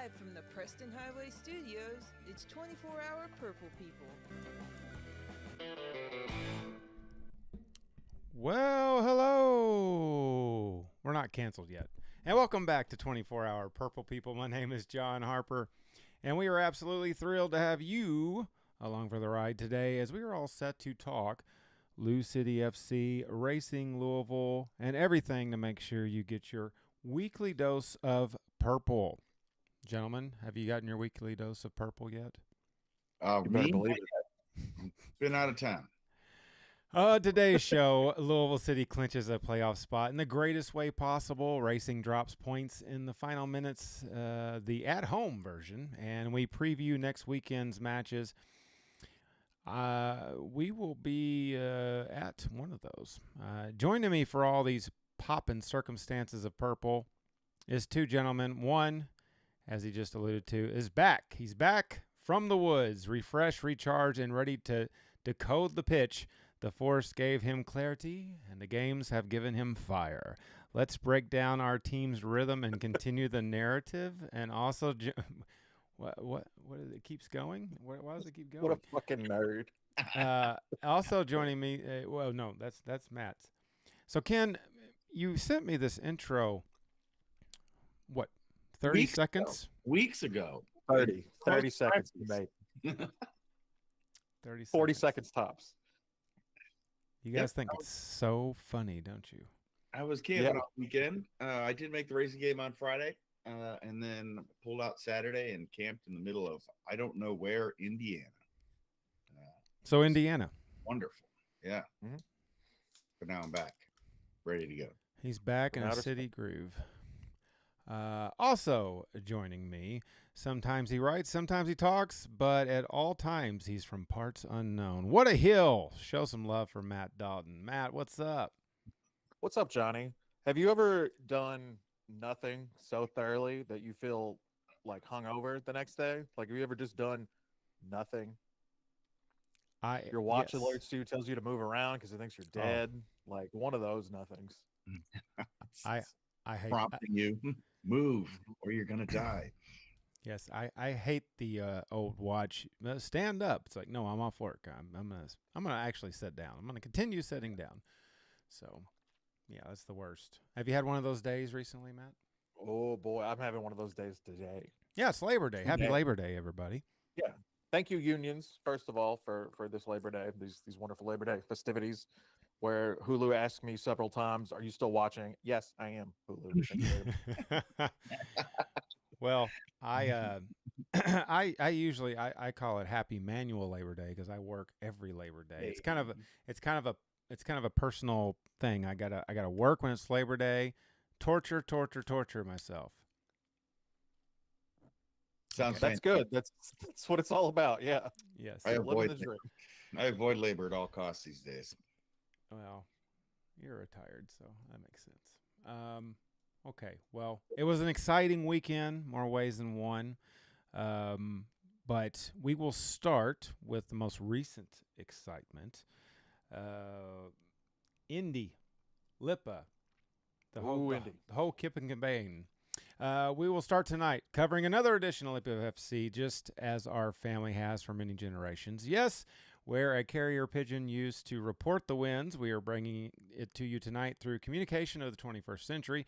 Live from the Preston Highway Studios, it's 24-hour Purple People. Well, hello. We're not canceled yet. And welcome back to 24-hour Purple People. My name is John Harper, and we are absolutely thrilled to have you along for the ride today as we are all set to talk LouCity FC, Racing Louisville, and everything to make sure you get your weekly dose of purple. Gentlemen, have you gotten your weekly dose of purple yet? You better believe it. Been out of town. Today's show, Louisville City clinches a playoff spot in the greatest way possible. Racing drops points in the final minutes, the at-home version, and we preview next weekend's matches. We will be at one of those. Joining me for all these poppin' circumstances of purple is two gentlemen. One, as he just alluded to, is back. He's back from the woods, refreshed, recharged, and ready to decode the pitch. The force gave him clarity, and the games have given him fire. Let's break down our team's rhythm and continue the narrative. And also, what is it? Keeps going? Why does it keep going? What a fucking nerd. Also joining me, well, no, that's Matt's. So, Ken, you sent me this intro, what, 30 seconds? Weeks ago. 30 seconds, mate. 30 seconds. 40 seconds tops. You guys think it's so funny, don't you? I was camping all weekend. I did make the racing game on Friday, and then pulled out Saturday and camped in the middle of, I don't know where, Indiana. So Indiana. Wonderful. Yeah. Mm-hmm. But now I'm back, ready to go. He's back in a city groove. Also joining me, sometimes he writes, sometimes he talks, but at all times he's from parts unknown. What a hill! Show some love for Matt Dalton. Matt, what's up? What's up, Johnny? Have you ever done nothing so thoroughly that you feel like hungover the next day? Like, have you ever just done nothing? Your watch alerts you, tells you to move around because it thinks you're dead. Like one of those nothings. I hate prompting you. Move or you're gonna die. Yes, I hate the old watch. Stand up. It's like, no, I'm off work. I'm gonna actually sit down. I'm gonna continue sitting down. So, yeah, that's the worst. Have you had one of those days recently, Matt? Oh boy, I'm having one of those days today. Yeah, it's Labor Day. Happy Labor Day, everybody. Yeah, thank you, unions, first of all, for this Labor Day, these wonderful Labor Day festivities. Where Hulu asked me several times, "Are you still watching?" Yes, I am. Hulu. Well, I usually call it Happy Manual Labor Day because I work every Labor Day. Hey. It's kind of a personal thing. I gotta work when it's Labor Day. Torture myself. Sounds That's good. That's what it's all about. Yeah. Yes. I avoid labor at all costs these days. Well, you're retired, so that makes sense. Okay, well, it was an exciting weekend, more ways than one. But we will start with the most recent excitement. Indy, LIPA, the whole kip and campaign. We will start tonight covering another edition of LIPAFC, just as our family has for many generations. Yes, where a carrier pigeon used to report the wins, we are bringing it to you tonight through communication of the 21st century.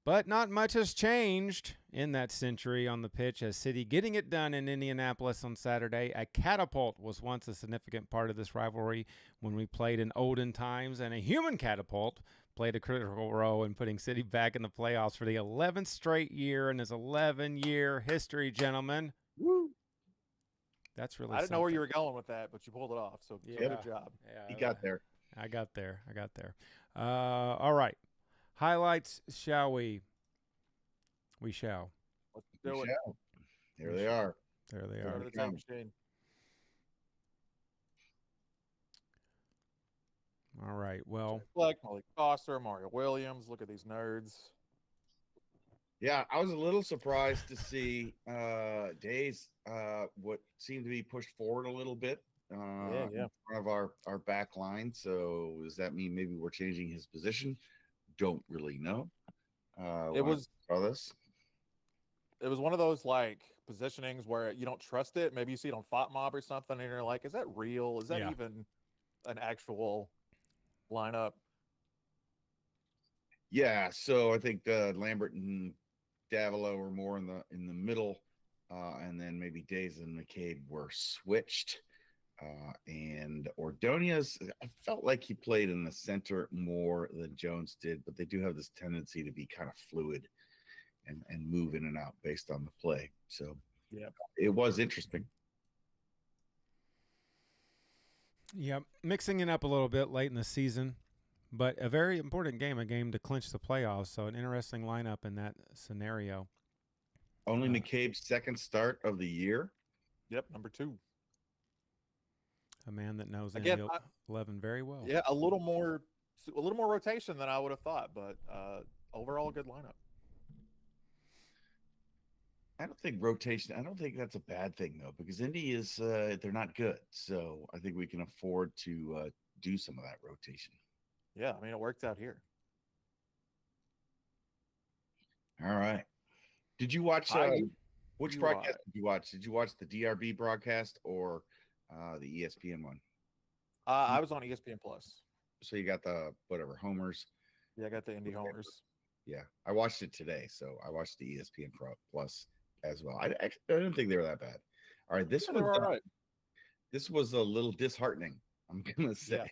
But not much has changed in that century on the pitch as City getting it done in Indianapolis on Saturday. A catapult was once a significant part of this rivalry when we played in olden times, and a human catapult played a critical role in putting City back in the playoffs for the 11th straight year in his 11-year history, gentlemen. Woo! That's really I didn't know where you were going with that, but you pulled it off, so good job. Yeah, you got there. I got there. All right. Highlights, shall we? We shall. Let's do it. There they are. There they Go are. to the time machine. All right. Well, like Malik Foster, Mario Williams. Look at these nerds. Yeah, I was a little surprised to see Days what seemed to be pushed forward a little bit in front of our back line. So does that mean maybe we're changing his position? Don't really know. It was this. it was one of those like positionings where you don't trust it. Maybe you see it on Fot Mob or something, and you're like, "Is that real? Is that even an actual lineup?" Yeah, so I think Lambert and Davilo were more in the middle, and then maybe Days and McCabe were switched. And Ordonez, I felt like he played in the center more than Jones did, but they do have this tendency to be kind of fluid and move in and out based on the play. So yeah, it was interesting. Yep, mixing it up a little bit late in the season, but a very important game, a game to clinch the playoffs. So an interesting lineup in that scenario. Only McCabe's second start of the year. Yep, number 2. A man that knows Again, Indy 11 very well. Yeah, a little more rotation than I would have thought, but overall a good lineup. I don't think that's a bad thing though, because Indy is they're not good. So I think we can afford to do some of that rotation. Yeah, I mean it works out here. All right. Did you watch which broadcast did you watch? Did you watch the DRB broadcast or the ESPN one? I was on ESPN Plus. So you got the whatever homers. Yeah, I got the Indy homers. Yeah, I watched it today, so I watched the ESPN Plus as well. I didn't think they were that bad. All right, this was all right. This was a little disheartening. I'm gonna say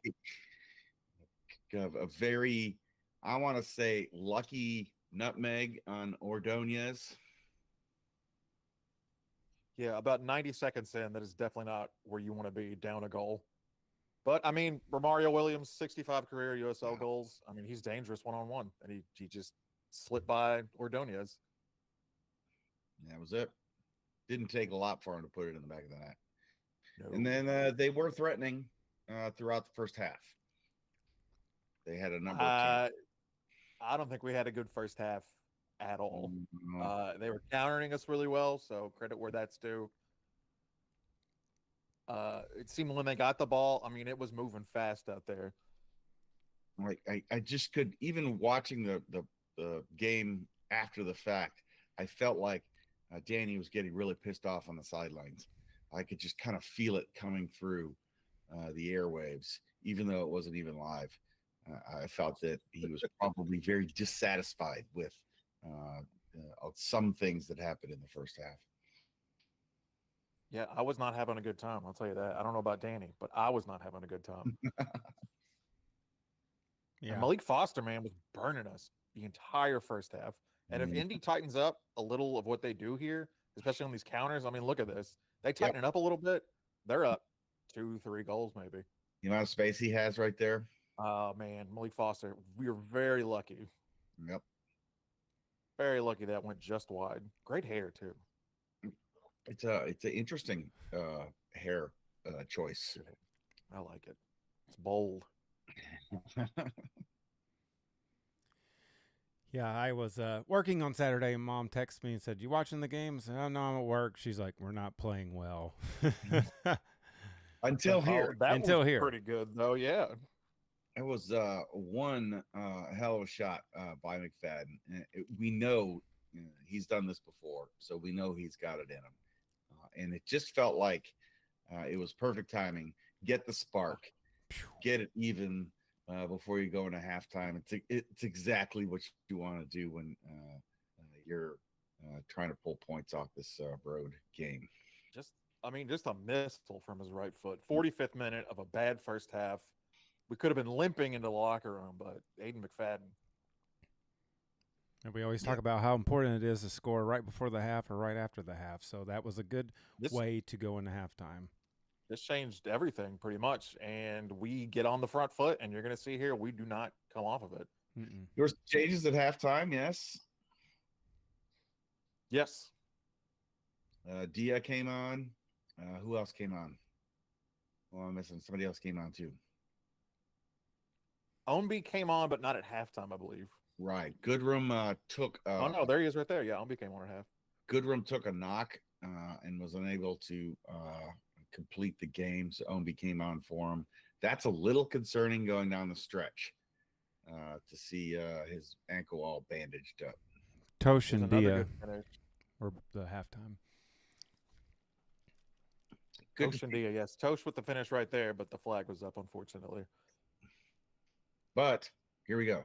a very, I want to say, lucky nutmeg on Ordonez. Yeah, about 90 seconds in, that is definitely not where you want to be down a goal. But, I mean, Romario Williams, 65 career USL goals. I mean, he's dangerous one-on-one, and he just slipped by Ordonez. That was it. Didn't take a lot for him to put it in the back of the net. No. And then they were threatening throughout the first half. They had a number of chances. I don't think we had a good first half at all. They were countering us really well, so credit where that's due. It seemed when they got the ball, I mean, it was moving fast out there. Like I just could, even watching the game after the fact, I felt like Danny was getting really pissed off on the sidelines. I could just kind of feel it coming through the airwaves, even though it wasn't even live. I felt that he was probably very dissatisfied with some things that happened in the first half. Yeah, I was not having a good time. I'll tell you that. I don't know about Danny, but I was not having a good time. Yeah, and Malik Foster, man, was burning us the entire first half. And if Indy tightens up a little of what they do here, especially on these counters, I mean, look at this. They tighten it up a little bit. They're up 2-3 goals maybe. The amount of space he has right there. Oh, man, Malik Foster, we were very lucky. Yep. Very lucky that went just wide. Great hair, too. It's an interesting hair choice. I like it. It's bold. Yeah, I was working on Saturday, and Mom texted me and said, "You watching the games?" Oh, no, I'm at work. She's like, "We're not playing well." Until here. Until here. Pretty good, though, yeah. It was one hell of a shot by McFadden. We know he's done this before, so we know he's got it in him. And it just felt like it was perfect timing. Get the spark, get it even before you go into halftime. It's exactly what you want to do when you're trying to pull points off this road game. Just a missile from his right foot. 45th minute of a bad first half. We could have been limping into the locker room, but Aiden McFadden. And we always talk about how important it is to score right before the half or right after the half. So that was a good way to go into halftime. This changed everything pretty much. And we get on the front foot, and you're going to see here, we do not come off of it. There was changes at halftime, yes. Yes. Dia came on. Who else came on? Well, I'm missing. Somebody else came on too. Ownby came on, but not at halftime, I believe. Right. Goodrum took. Oh no, there he is, right there. Yeah, Ownby came on at half. Goodrum took a knock and was unable to complete the game, so Ownby came on for him. That's a little concerning going down the stretch to see his ankle all bandaged up. Toshin Dia. or the halftime. Good Tosh and Dia, yes. Tosh with the finish right there, but the flag was up, unfortunately. But here we go.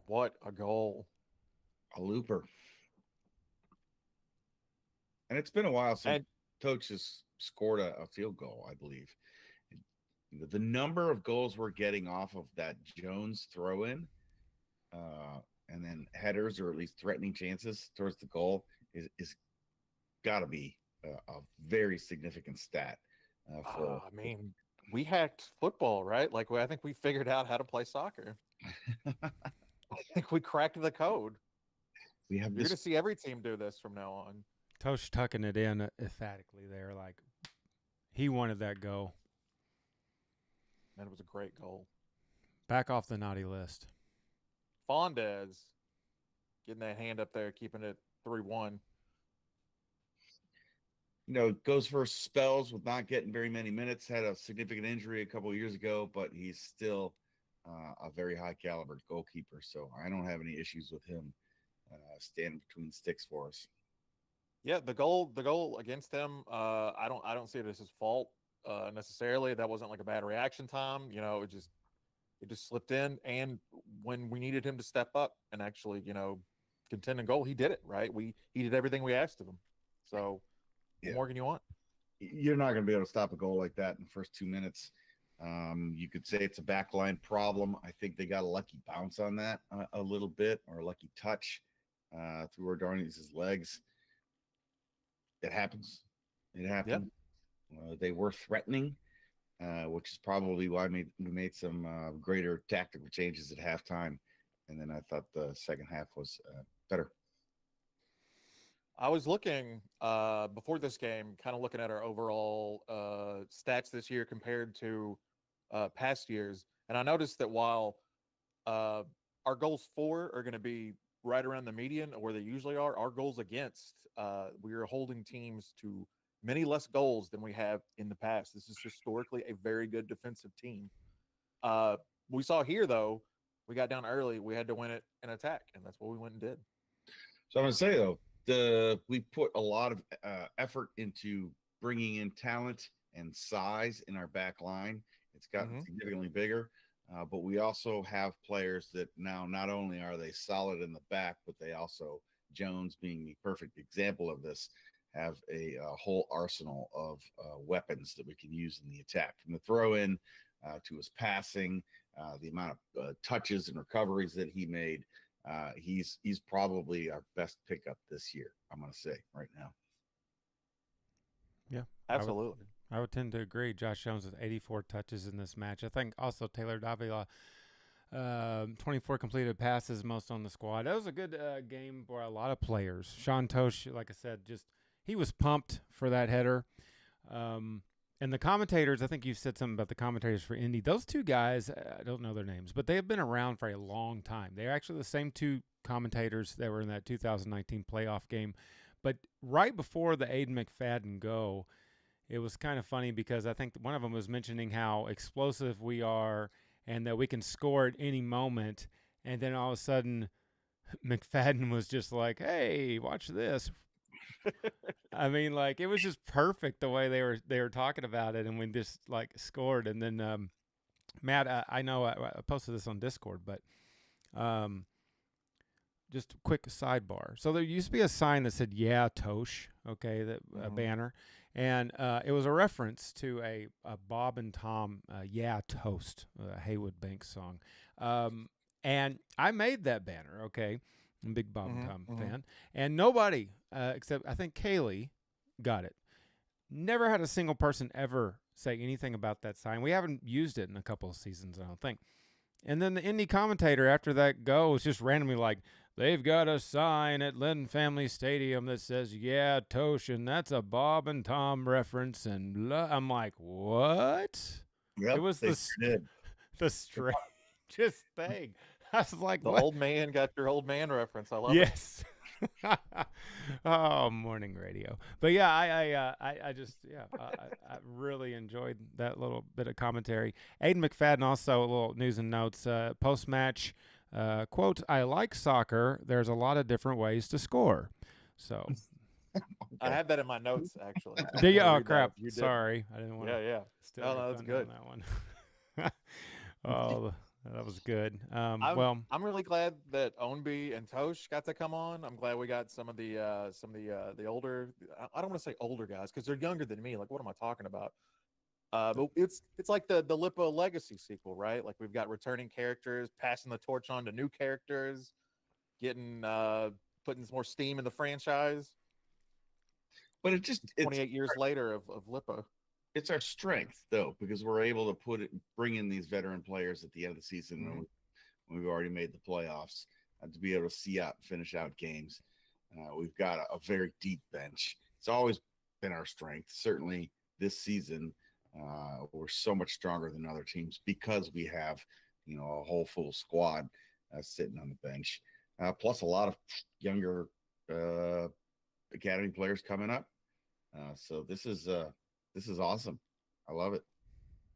What a goal. A looper. And it's been a while since Tosh has scored a field goal, I believe. The number of goals we're getting off of that Jones throw-in and then headers or at least threatening chances towards the goal is got to be a very significant stat. I mean, we hacked football, right? Like, I think we figured out how to play soccer. I think we cracked the code. You're going to see every team do this from now on. Tosh tucking it in emphatically there, like he wanted that goal. And it was a great goal. Back off the naughty list. Fondez getting that hand up there, keeping it 3-1. Goes for spells with not getting very many minutes, had a significant injury a couple of years ago, but he's still a very high caliber goalkeeper. So I don't have any issues with him standing between sticks for us. Yeah, the goal against them, I don't see it as his fault necessarily. That wasn't like a bad reaction time. It just slipped in, and when we needed him to step up and actually, contend and goal, he did it, right? He did everything we asked of him. So what more can you want? You're not going to be able to stop a goal like that in the first 2 minutes. You could say it's a backline problem. I think they got a lucky bounce on that a little bit, or a lucky touch through Ordonez's legs. It happens. It happened. Yep. They were threatening, which is probably why we made some greater tactical changes at halftime. And then I thought the second half was better. I was looking before this game, kind of looking at our overall stats this year compared to past years. And I noticed that while our goals for are going to be right around the median or where they usually are, our goals against, we are holding teams to many less goals than we have in the past. This is historically a very good defensive team. We saw here, though, we got down early. We had to win it in attack, and that's what we went and did. So I'm going to say, though, we put a lot of effort into bringing in talent and size in our back line. It's gotten significantly bigger, but we also have players that now not only are they solid in the back, but they also, Jones being the perfect example of this, have a whole arsenal of weapons that we can use in the attack. From the throw-in to his passing, the amount of touches and recoveries that he made, he's probably our best pickup this year, I'm going to say right now. Yeah, absolutely. I would tend to agree. Josh Jones with 84 touches in this match. I think also Taylor Davila, 24 completed passes, most on the squad. That was a good game for a lot of players. Sean Tosh, like I said, he was pumped for that header. And the commentators, I think you said something about the commentators for Indy. Those two guys, I don't know their names, but they have been around for a long time. They're actually the same two commentators that were in that 2019 playoff game. But right before the Aiden McFadden go, it was kind of funny because I think one of them was mentioning how explosive we are and that we can score at any moment. And then all of a sudden, McFadden was just like, hey, watch this. I mean, like, it was just perfect the way they were talking about it, and we just like scored. And then Matt, I know I posted this on Discord, but just a quick sidebar. So there used to be a sign that said "Yeah, Tosh," okay, a banner, and it was a reference to a Bob and Tom "Yeah Toast," Haywood Banks song, and I made that banner, okay. I'm a big Bob and Tom fan. And nobody, except I think Kaylee, got it. Never had a single person ever say anything about that sign. We haven't used it in a couple of seasons, I don't think. And then the Indy commentator after that go was just randomly like, they've got a sign at Lynn Family Stadium that says, yeah, Tosh, and that's a Bob and Tom reference. And I'm like, what? Yep, it was the strangest thing. I was like, the what? Old man got your old man reference. I love it. Yes. Oh, morning radio. But yeah, I really enjoyed that little bit of commentary. Aiden McFadden also, a little news and notes. Post-match, Quote, I like soccer. There's a lot of different ways to score. So I have that in my notes, actually. do you? I'm gonna Oh, read that crap. if you did. Sorry. I didn't want to Yeah. steal No, your that's thunder on good. that one. Oh, that was good. I'm really glad that Ownby and Tosh got to come on. I'm glad we got some of the older. I don't want to say older guys because they're younger than me. Like, what am I talking about? But it's like the Lipa Legacy sequel, right? Like we've got returning characters, passing the torch on to new characters, getting putting some more steam in the franchise. But it's 28 years later of Lipa. It's our strength though, because we're able to bring in these veteran players at the end of the season when we've already made the playoffs, to be able to see out and finish out games. We've got a very deep bench. It's always been our strength. Certainly this season, we're so much stronger than other teams because we have, a whole full squad sitting on the bench, plus a lot of younger academy players coming up. So this is awesome. I love it.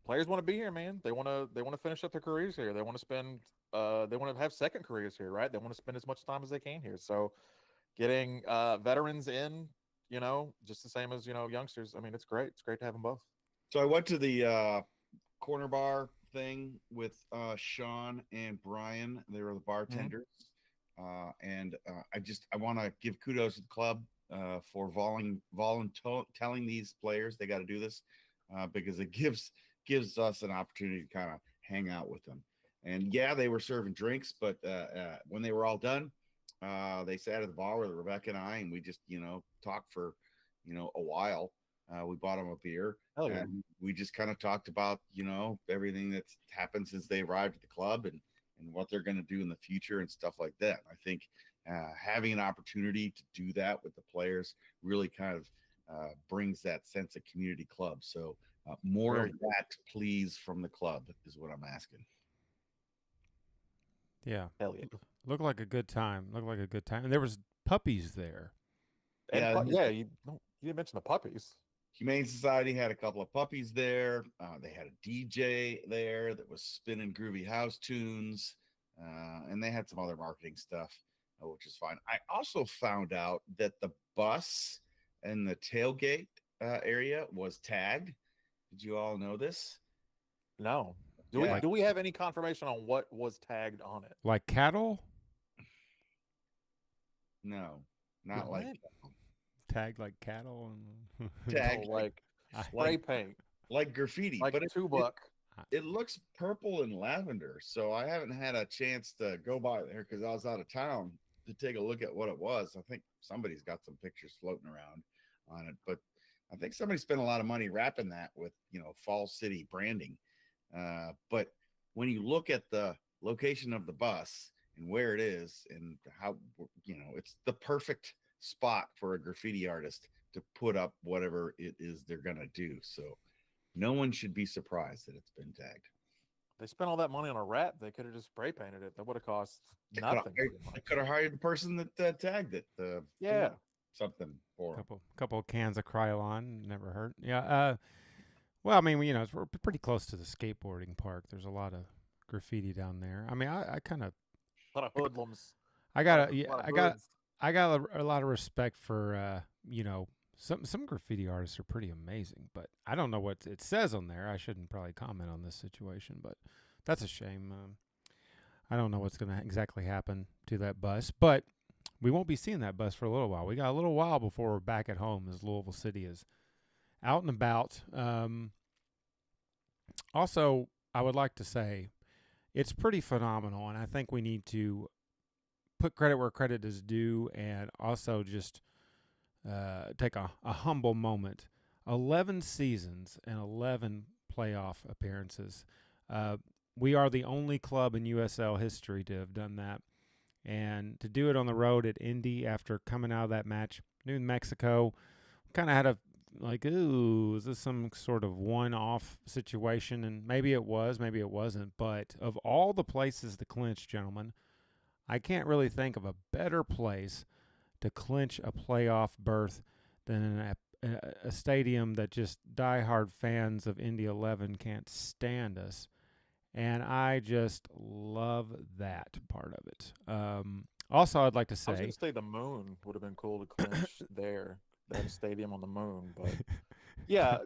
Players want to be here, man. They want to finish up their careers here. They want to spend they want to have second careers here, right? They want to spend as much time as they can here. So getting veterans in, just the same as, youngsters. I mean, it's great. It's great to have them both. So I went to the corner bar thing with Sean and Brian. They were the bartenders. And I want to give kudos to the club for telling these players they got to do this because it gives us an opportunity to kind of hang out with them. And yeah, they were serving drinks, but when they were all done, they sat at the bar with Rebecca and I, and we just talked for a while. We bought them a beer, and we just kind of talked about everything that's happened since they arrived at the club and what they're going to do in the future and stuff like that. I think having an opportunity to do that with the players really kind of brings that sense of community club. So more of that, please, from the club is what I'm asking. Yeah. Hell yeah. Looked like a good time. And there was puppies there. And you didn't mention the puppies. Humane Society had a couple of puppies there. They had a DJ there that was spinning groovy house tunes. And they had some other marketing stuff, which is fine. I also found out that the bus and the tailgate area was tagged. Did you all know this? No. Do we have any confirmation on what was tagged on it? Like cattle? No, not like cattle. Tagged like cattle and tagged like spray paint, like graffiti, like but $2. It looks purple and lavender, so I haven't had a chance to go by there because I was out of town to take a look at what it was. I think somebody's got some pictures floating around on it, but I think somebody spent a lot of money wrapping that with Fall City branding. But when you look at the location of the bus and where it is and how it's the perfect spot for a graffiti artist to put up whatever it is they're gonna do. So no one should be surprised that it's been tagged. They spent all that money on a rat. They could have just spray painted it. That would have cost nothing. I could have hired the person that tagged it. Something for couple of cans of Krylon, never hurt. Yeah. Well, I mean, we're pretty close to the skateboarding park. There's a lot of graffiti down there. I mean, I kind of a lot of hoodlums. I got a lot of respect for some graffiti artists are pretty amazing, but I don't know what it says on there. I shouldn't probably comment on this situation, but that's a shame. I don't know what's going to exactly happen to that bus, but we won't be seeing that bus for a little while. We got a little while before we're back at home as Louisville City is out and about. Also, I would like to say it's pretty phenomenal, and I think we need to put credit where credit is due and also just take a humble moment. 11 seasons and 11 playoff appearances. We are the only club in USL history to have done that. And to do it on the road at Indy after coming out of that match, New Mexico, kind of had ooh, is this some sort of one-off situation? And maybe it was, maybe it wasn't. But of all the places to clinch, gentlemen, I can't really think of a better place to clinch a playoff berth than a stadium that just diehard fans of Indy 11 can't stand us. And I just love that part of it. Also, I'd like to I was say, going to say the moon would have been cool to clinch there. They had a stadium on the moon, but yeah,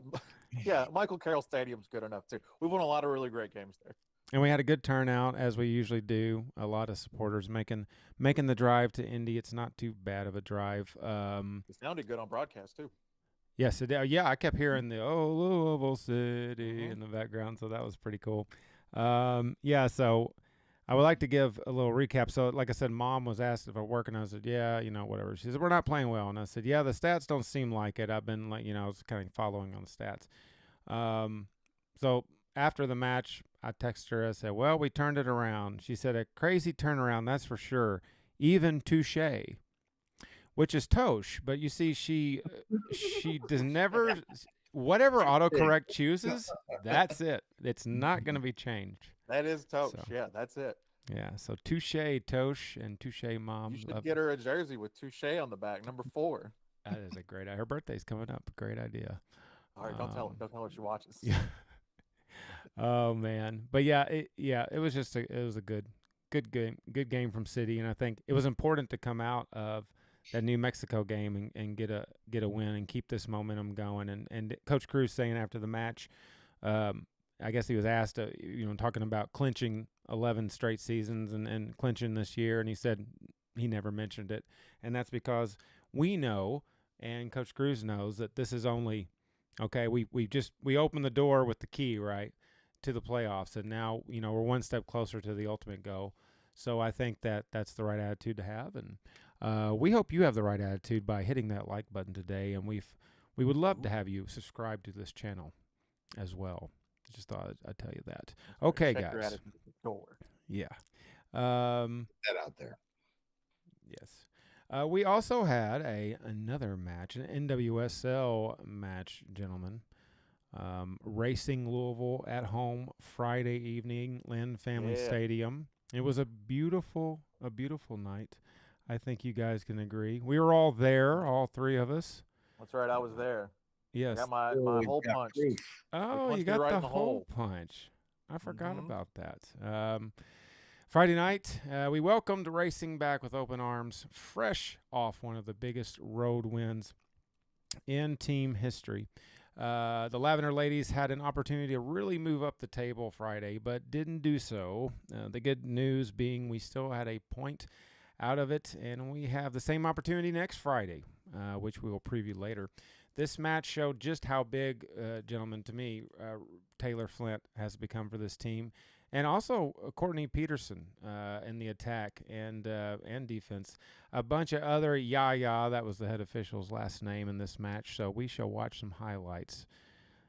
Michael Carroll Stadium's good enough too. We won a lot of really great games there. and we had a good turnout, as we usually do. A lot of supporters making the drive to Indy. It's not too bad of a drive. It sounded good on broadcast too. Yes, it did. Yeah, I kept hearing the Louisville City in the background, so that was pretty cool. Yeah, so I would like to give a little recap. So, like I said, Mom was asked if I'm working. I said, yeah, whatever. She said, we're not playing well. And I said, yeah, the stats don't seem like it. I've been, I was kind of following on the stats. So after the match, I texted her. I said, well, we turned it around. She said, a crazy turnaround, that's for sure. Even touche, which is Tosh. But you see, she does never, whatever autocorrect chooses, that's it. It's not going to be changed. That is Tosh. So, yeah, that's it. Yeah, so touche Tosh and touche Mom. You should get her a jersey with touche on the back, number 4. That is a great idea. Her birthday's coming up. Great idea. All right, don't tell her she watches. Yeah. Oh man, but it was just it was a good game from City, and I think it was important to come out of that New Mexico game and get a win and keep this momentum going. And Coach Cruz saying after the match, I guess he was asked, talking about clinching 11 straight seasons and clinching this year, and he said he never mentioned it, and that's because we know, and Coach Cruz knows, that this is only okay. We opened the door with the key, right, to the playoffs, and now we're one step closer to the ultimate goal. So I think that's the right attitude to have, and we hope you have the right attitude by hitting that like button today, and we would love to have you subscribe to this channel as well. Just thought I'd tell you that. Okay, check your guys. attitude at the door. Yeah. That out there. Yes. We also had another match, an NWSL match, gentlemen. Racing Louisville at home Friday evening, Lynn Family Stadium. It was a beautiful night. I think you guys can agree. We were all there, all three of us. That's right, I was there. Yes. I got my hole punch. Oh, you got the hole punch. I forgot about that. Friday night, we welcomed racing back with open arms, fresh off one of the biggest road wins in team history. The Lavender ladies had an opportunity to really move up the table Friday, but didn't do so. The good news being we still had a point out of it, and we have the same opportunity next Friday, which we will preview later. This match showed just how big, gentlemen, to me, Taylor Flint has become for this team. And also Courtney Peterson in the attack and defense. A bunch of other that was the head official's last name in this match. So we shall watch some highlights.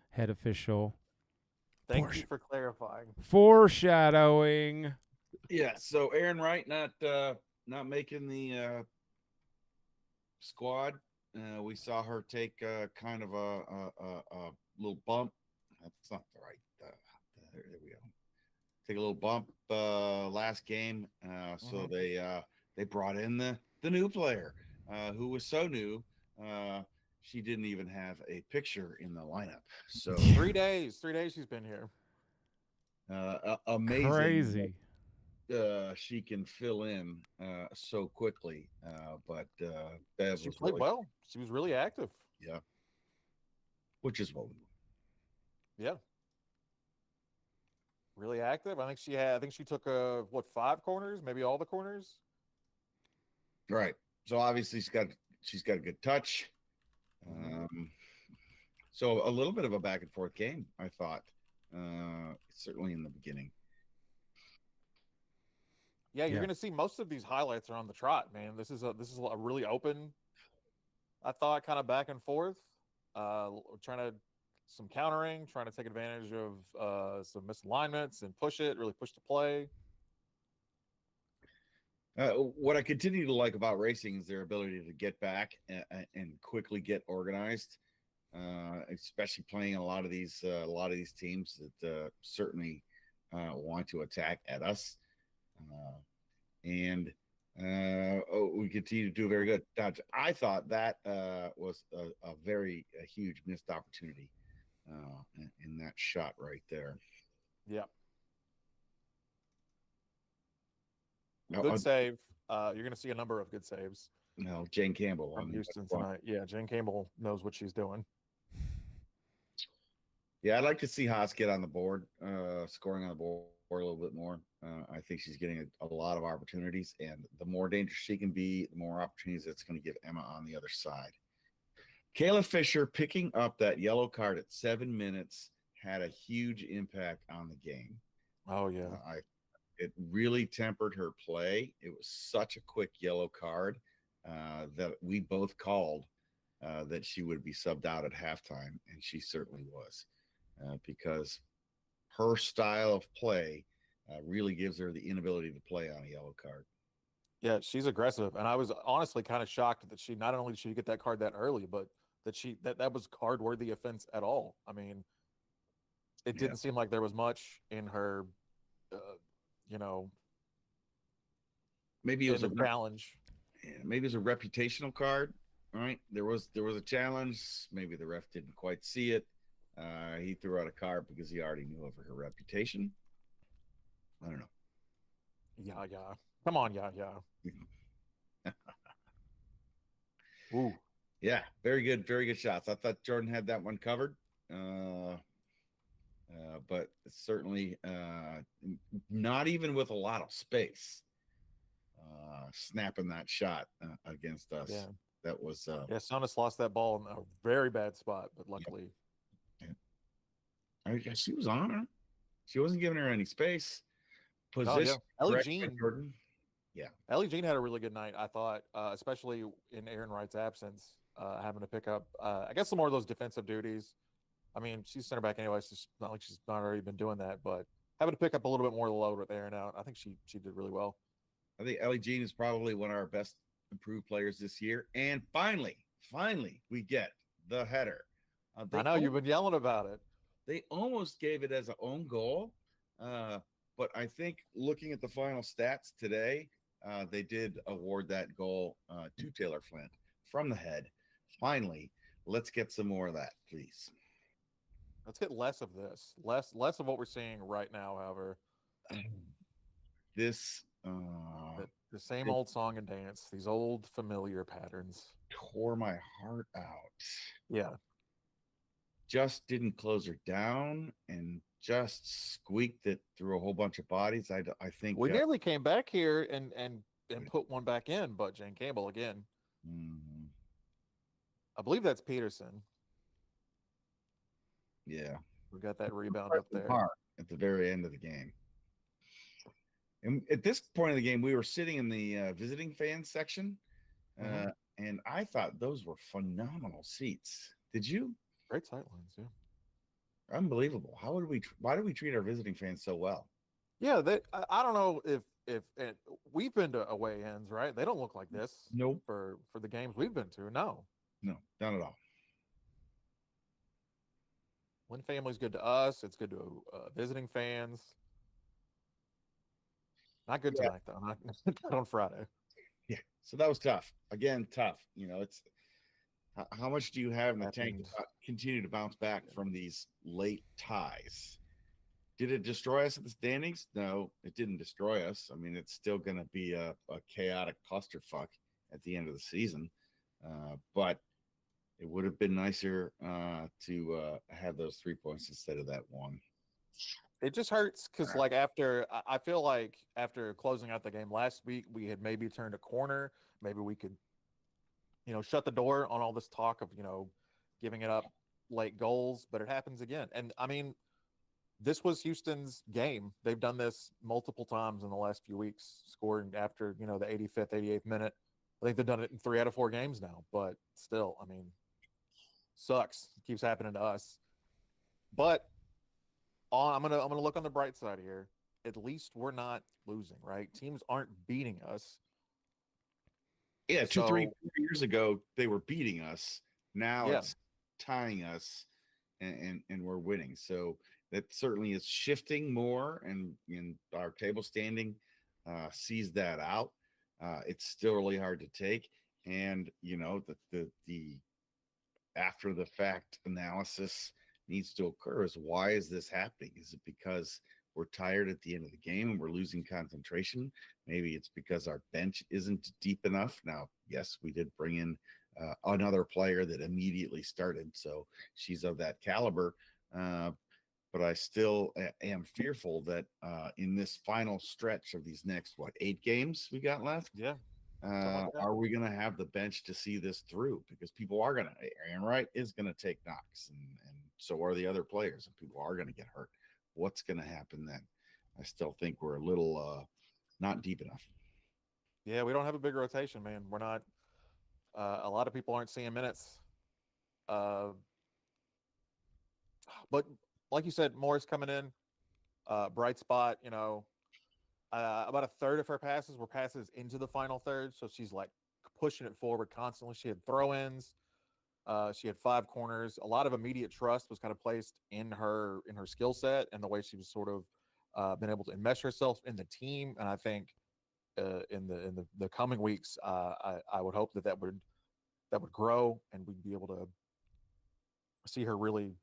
Head official. Thank you for clarifying. Foreshadowing. Yeah, so Aaron Wright not making the squad. We saw her take kind of a little bump. That's not the right. There we go. Take a little bump last game. So they brought in the new player who was so new. She didn't even have a picture in the lineup. So 3 days she's been here. Amazing. Crazy. She can fill in so quickly. But Bev she played well. She was really active. Yeah. Which is what we want. Yeah. Really active. I think she took 5 corners, maybe all the corners. Right. So obviously she's got a good touch. So a little bit of a back and forth game, I thought. Certainly in the beginning. Yeah, you're going to see most of these highlights are on the trot, man. This is a really open, I thought, kind of back and forth. Some countering, trying to take advantage of some misalignments and really push the play. What I continue to like about racing is their ability to get back and quickly get organized, especially playing a lot of these teams that certainly want to attack at us. We continue to do very good. I thought that was a very huge missed opportunity in that shot right there. Yeah. Good save. You're going to see a number of good saves. No, Jane Campbell from Houston tonight. Yeah, Jane Campbell knows what she's doing. Yeah, I'd like to see Haas get on the board, scoring on the board a little bit more. I think she's getting a lot of opportunities, and the more dangerous she can be, the more opportunities it's going to give Emma on the other side. Kayla Fisher picking up that yellow card at 7 minutes had a huge impact on the game. Oh, yeah. It really tempered her play. It was such a quick yellow card that we both called that she would be subbed out at halftime, and she certainly was. Because her style of play really gives her the inability to play on a yellow card. Yeah, she's aggressive, and I was honestly kind of shocked that she not only did she get that card that early, but that was card-worthy offense at all. I mean, it didn't seem like there was much in her, maybe it was a challenge. Yeah, maybe it was a reputational card. All right, there was a challenge. Maybe the ref didn't quite see it. He threw out a card because he already knew of her reputation. I don't know. Yeah. Come on, yeah. Ooh. Yeah, very good shots. I thought Jordan had that one covered. But certainly not even with a lot of space. Snapping that shot against us. Yeah. That was Sonis lost that ball in a very bad spot, but luckily. She was on her. She wasn't giving her any space. Position. Ellie Jean. Yeah. Ellie Jean had a really good night, I thought, especially in Aaron Wright's absence, having to pick up, I guess, some more of those defensive duties. I mean, she's center back anyway, so it's not like she's not already been doing that, but having to pick up a little bit more of the load with Aaron out, I think she did really well. I think Ellie Jean is probably one of our best improved players this year. And finally, we get the header. I know you've been yelling about it. They almost gave it as an own goal. But I think looking at the final stats today, they did award that goal to Taylor Flint from the head. Finally, let's get some more of that, please. Let's get less of this. Less of what we're seeing right now, however. This the same old song and dance, these old familiar patterns. Tore my heart out. Yeah. Just didn't close her down and just squeaked it through a whole bunch of bodies. I think we nearly came back here and put one back in, but Jane Campbell again. Mm-hmm. I believe that's Peterson. Yeah. We got that rebound up there at the very end of the game. And at this point of the game, we were sitting in the visiting fans section, and I thought those were phenomenal seats. Did you? Great sightlines, yeah. Unbelievable. Why do we treat our visiting fans so well? Yeah, I don't know if we've been to away ends, right? They don't look like this. Nope. For the games we've been to, no, not at all. When family's good to us, it's good to visiting fans. Not good tonight, though. Not on Friday. Yeah. So that was tough. Again, tough. It's how much do you have in the tank to continue to bounce back from these late ties? Did it destroy us at the standings? No, it didn't destroy us. I mean, it's still going to be a chaotic clusterfuck at the end of the season. But it would have been nicer to have those 3 points instead of that one. It just hurts because, I feel like after closing out the game last week, we had maybe turned a corner. Maybe we could, shut the door on all this talk of, giving it up late goals, but it happens again. And I mean, this was Houston's game. They've done this multiple times in the last few weeks, scoring after, the 85th, 88th minute. I think they've done it in 3 out of 4 games now, but still, I mean, sucks. It keeps happening to us. But I'm gonna look on the bright side here. At least we're not losing, right? Teams aren't beating us. Yeah, 3 years ago they were beating us. Now it's tying us, and we're winning. So that certainly is shifting more, and our table standing sees that out. It's still really hard to take, and the after the fact analysis needs to occur is why is this happening? Is it because we're tired at the end of the game and we're losing concentration. Maybe it's because our bench isn't deep enough. Now, yes, we did bring in another player that immediately started, so she's of that caliber. But I still am fearful that in this final stretch of these next 8 games we got left, are we going to have the bench to see this through? Because people are going to, Aaron Wright is going to take knocks, and so are the other players, and people are going to get hurt. What's going to happen then? I still think we're a little not deep enough. Yeah, we don't have a big rotation, man. We're not. A lot of people aren't seeing minutes. But like you said, Morris coming in, bright spot. About a third of her passes were passes into the final third, so she's like pushing it forward constantly. She had throw-ins. She had 5 corners. A lot of immediate trust was kind of placed in her skill set and the way she was sort of been able to enmesh herself in the team. And I think in the coming weeks, I would hope that would grow and we'd be able to see her really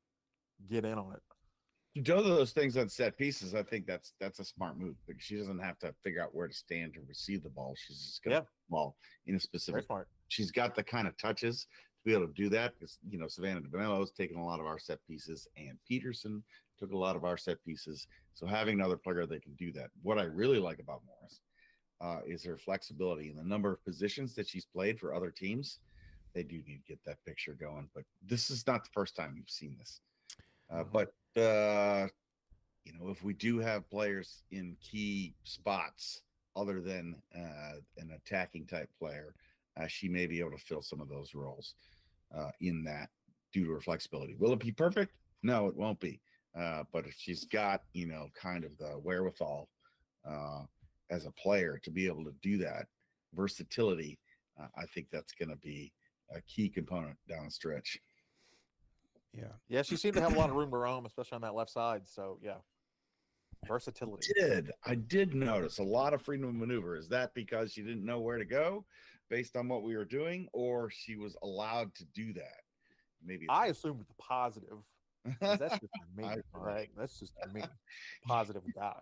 get in on it. To do those things on set pieces, I think that's a smart move because she doesn't have to figure out where to stand to receive the ball. She's just going to put the ball in a specific. She's got the kind of touches to be able to do that because Savannah DeVanello has taken a lot of our set pieces, and Peterson took a lot of our set pieces. So having another player that can do that. What I really like about Morris is her flexibility and the number of positions that she's played for other teams. They do need to get that picture going, but this is not the first time you've seen this. But if we do have players in key spots other than an attacking type player, she may be able to fill some of those roles in that due to her flexibility. Will it be perfect? No, it won't be. But if she's got, kind of the wherewithal as a player to be able to do that, versatility, I think that's going to be a key component down the stretch. Yeah, she seemed to have a lot of room to roam, especially on that left side. So, yeah, versatility. I did notice a lot of freedom of maneuver. Is that because she didn't know where to go based on what we were doing, or she was allowed to do that? Maybe I assumed the positive. That's just me, all right? That's just me. Positive guy.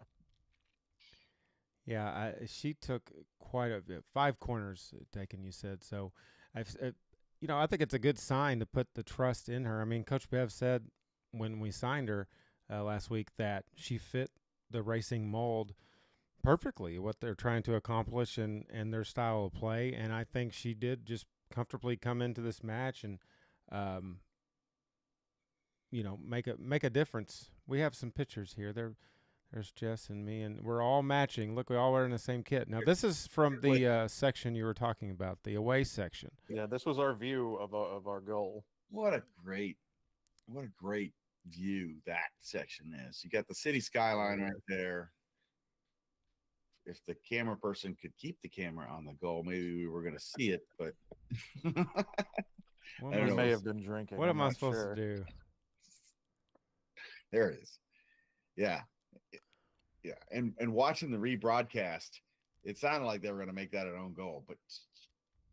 Yeah, she took quite a bit. 5 corners taken, you said. So, I think it's a good sign to put the trust in her. I mean, Coach Bev said when we signed her last week that she fit the racing mold perfectly, what they're trying to accomplish and their style of play. And I think she did just comfortably come into this match and, make a difference. We have some pictures here. There's Jess and me, and we're all matching. Look, we all wearing the same kit. Now, this is from the section you were talking about, the away section. Yeah, this was our view of our goal. What a great view that section is. You got the city skyline right there. If the camera person could keep the camera on the goal, maybe we were going to see it, but we may have been drinking. What am I supposed to do? There it is. Yeah. And watching the rebroadcast, it sounded like they were going to make that an own goal, but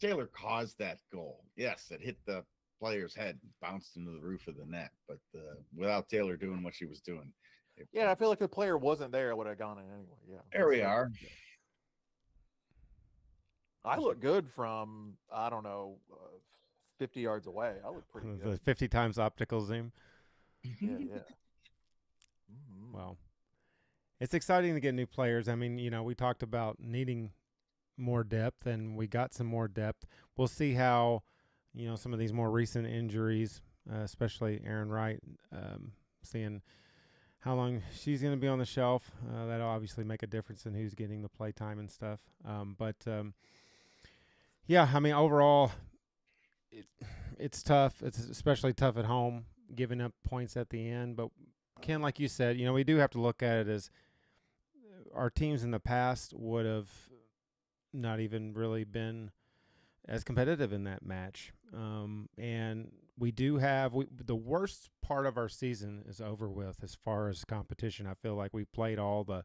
Taylor caused that goal. Yes, it hit the player's head and bounced into the roof of the net, but without Taylor doing what she was doing. I feel like if the player wasn't there, it would have gone in anyway. Yeah. There we are. I look good from, 50 yards away. I look pretty good. 50 times optical zoom. Yeah. Mm-hmm. Well, it's exciting to get new players. I mean, we talked about needing more depth, and we got some more depth. We'll see how, some of these more recent injuries, especially Aaron Wright, seeing how long she's going to be on the shelf. That'll obviously make a difference in who's getting the play time and stuff. Overall, it's tough. It's especially tough at home, giving up points at the end. But, Ken, like you said, we do have to look at it as our teams in the past would have not even really been as competitive in that match. And we do have the worst part of our season is over with as far as competition. I feel like we played all the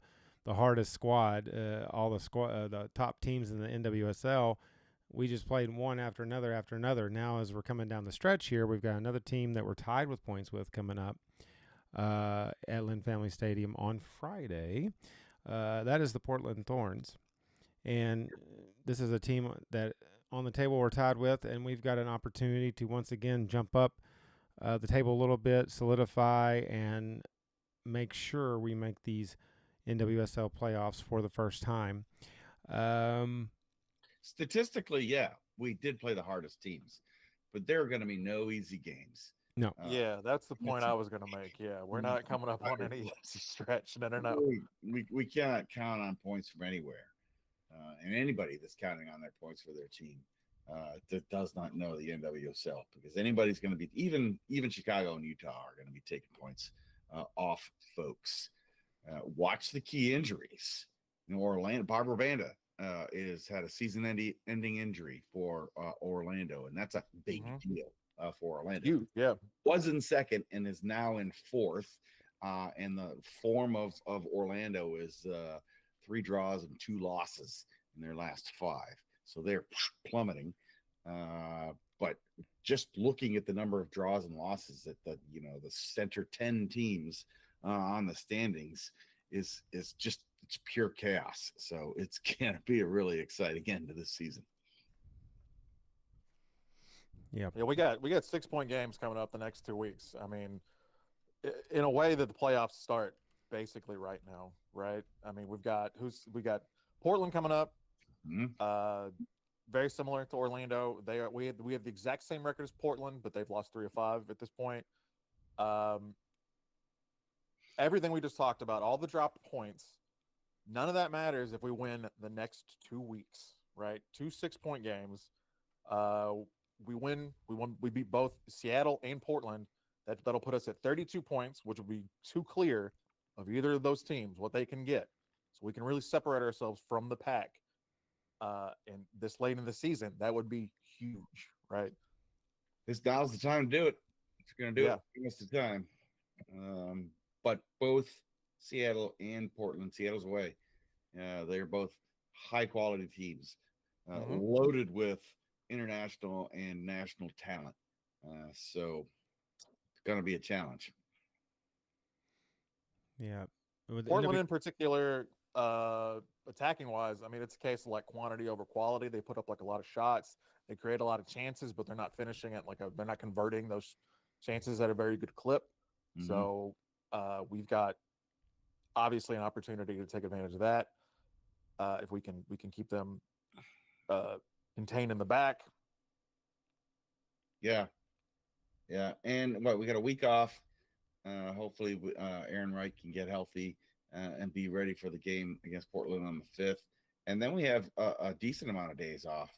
hardest squad, the top teams in the NWSL. We just played one after another after another. Now, as we're coming down the stretch here, we've got another team that we're tied with points with coming up. at Lynn Family Stadium on Friday. That is the Portland Thorns. And this is a team that on the table we're tied with, and we've got an opportunity to once again jump up the table a little bit, solidify, and make sure we make these NWSL playoffs for the first time. Statistically, yeah, we did play the hardest teams, but there are going to be no easy games. No. Yeah, that's the point I was going to make. Yeah, we're not coming up on any easy stretch. No. We cannot count on points from anywhere. And anybody that's counting on their points for their team that does not know the NWSL, because anybody's going to be, even Chicago and Utah are going to be taking points off folks. Watch the key injuries. Orlando, Barbara Banda had a season-ending injury for Orlando, and that's a big deal for Orlando. Yeah, was in second and is now in fourth. And the form of Orlando is 3 draws and 2 losses in their last 5, so they're plummeting. But just looking at the number of draws and losses that the center 10 teams on the standings is just, it's pure chaos. So it's gonna be a really exciting end to this season. Yeah, we got 6-point games coming up the next 2 weeks. I mean, in a way that the playoffs start basically right now, right? I mean, we got Portland coming up. Very similar to Orlando. We have the exact same record as Portland, but they've lost 3 of 5 at this point. Everything we just talked about, all the dropped points, none of that matters if we win the next 2 weeks, right? 2 6-point games. We beat both Seattle and Portland. That'll put us at 32 points, which will be too clear of either of those teams, what they can get. So we can really separate ourselves from the pack. And this late in the season, that would be huge, right? Now's the time to do it. If you're going to do it, it's the time. But both Seattle and Portland, Seattle's away. They're both high-quality teams, loaded with international and national talent. So it's going to be a challenge. Yeah. Portland in particular, attacking wise, I mean, it's a case of like quantity over quality. They put up like a lot of shots. They create a lot of chances, but they're not finishing it they're not converting those chances at a very good clip. So we've got obviously an opportunity to take advantage of that. If we can keep them contained in the back. Yeah. And we got a week off. Hopefully Aaron Wright can get healthy and be ready for the game against Portland on the 5th. And then we have a decent amount of days off.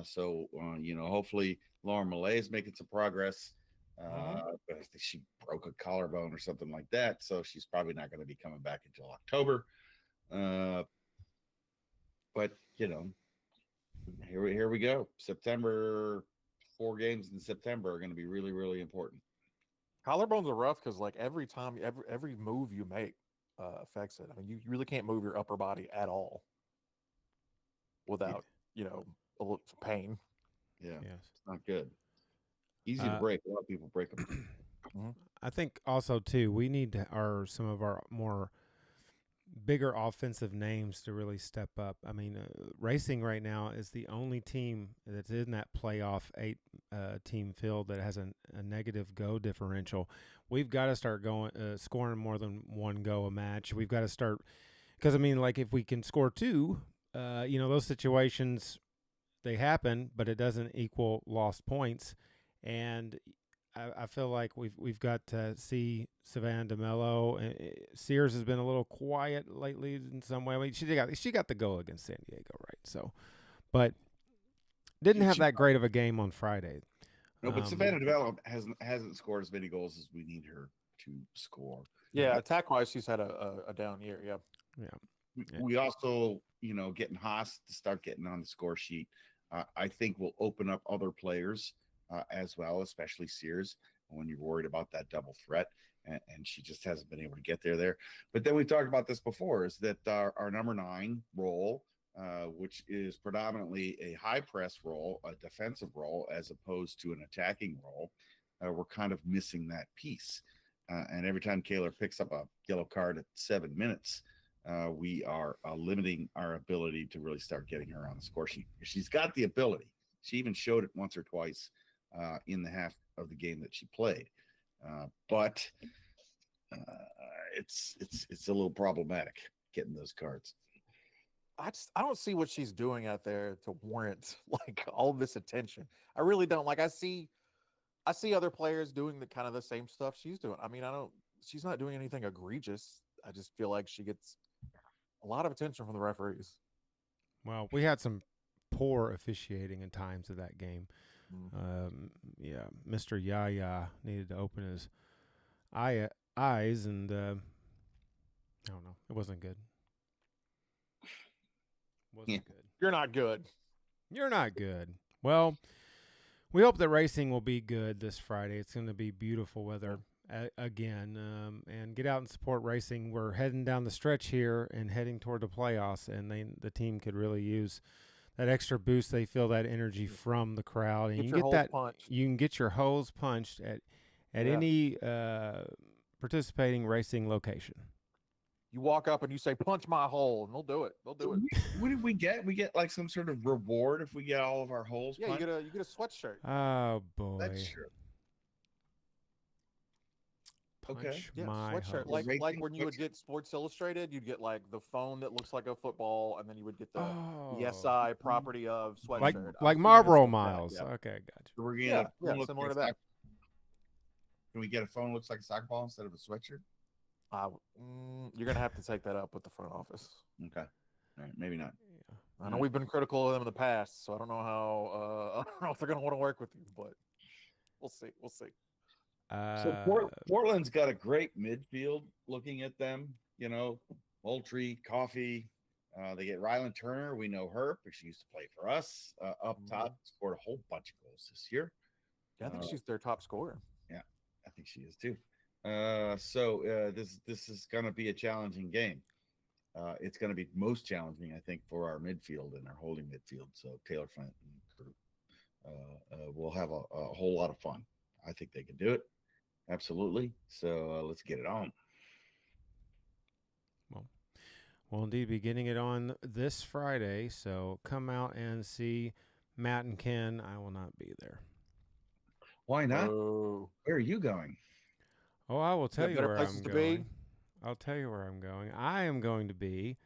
So hopefully Lauren Millay is making some progress. But I think she broke a collarbone or something like that. So she's probably not going to be coming back until October. But here we go. September, 4 games in September are going to be really, really important. Collarbones are rough because every time, every move you make affects it. I mean, you really can't move your upper body at all without, a little pain. Yeah, it's not good. Easy to break. A lot of people break them. I think also too, we need some of our more bigger offensive names to really step up. I mean, Racing right now is the only team that's in that playoff 8 team field that has a negative go differential. We've got to start scoring more than 1 go a match. We've got to start, because I mean, if we can score 2, those situations, they happen, but it doesn't equal lost points. And I feel like we've got to see Savannah DeMello. Sears has been a little quiet lately in some way. I mean, she got the goal against San Diego, right? So, but didn't have that great of a game on Friday. No, but Savannah DeMello hasn't scored as many goals as we need her to score. Yeah, attack wise, she's had a down year. Yeah. We also, getting Haas to start getting on the score sheet, I think will open up other players. As well, especially Sears, when you're worried about that double threat, and she just hasn't been able to get there. But then we talked about this before, is that our number 9 role, which is predominantly a high press role, a defensive role, as opposed to an attacking role, we're kind of missing that piece. and every time Kaylor picks up a yellow card at 7 minutes, we are limiting our ability to really start getting her on the score sheet. She's got the ability. She even showed it once or twice in the half of the game that she played, but it's a little problematic getting those cards. I don't see what she's doing out there to warrant like all this attention. I really don't. Like I see other players doing the kind of the same stuff she's doing. I mean, she's not doing anything egregious. I just feel like she gets a lot of attention from the referees. Well, we had some poor officiating in times of that game. Yeah, Mr. Yaya needed to open his eyes, and I don't know. It wasn't good. Wasn't good. You're not good. You're not good. Well, we hope that racing will be good this Friday. It's going to be beautiful weather again, and get out and support racing. We're heading down the stretch here and heading toward the playoffs, and the team could really use that extra boost. They feel that energy from the crowd, and you can get that. You can get your hose punched at any participating racing location. You walk up and you say, "Punch my hole," and they'll do it. They'll do it. What did we get? We get like some sort of reward if we get all of our holes. Yeah, punched? you get a sweatshirt. Oh boy, That's true. Punch Yeah, my sweatshirt. hose. Like when you would get Sports Illustrated, you'd get like the phone that looks like a football, and then you would get the SI property of sweatshirt. Like Marlboro Miles. Yeah. Okay, gotcha. So we're gonna similar to that. Can we get a phone that looks like a soccer ball instead of a sweatshirt? You're gonna have to take that up with the front office. Okay, all right, maybe not. I know we've been critical of them in the past, so I don't know how I don't know if they're gonna want to work with you, but we'll see. We'll see. So Portland's got a great midfield. Looking at them, Moultrie, Coffee. They get Rylan Turner. We know her, but she used to play for us. Up top, scored a whole bunch of goals this year. Yeah, I think she's their top scorer. Yeah, I think she is too. This is going to be a challenging game. It's going to be most challenging, I think, for our midfield and our holding midfield. So Taylor Flint and Kurt will have a whole lot of fun. I think they can do it. Absolutely. So let's get it on. Well, indeed, be getting it on this Friday. So come out and see Matt and Ken. I will not be there. Why not? Where are you going? Oh, I will tell you where I'm going. I'll tell you where I'm going. I am going to be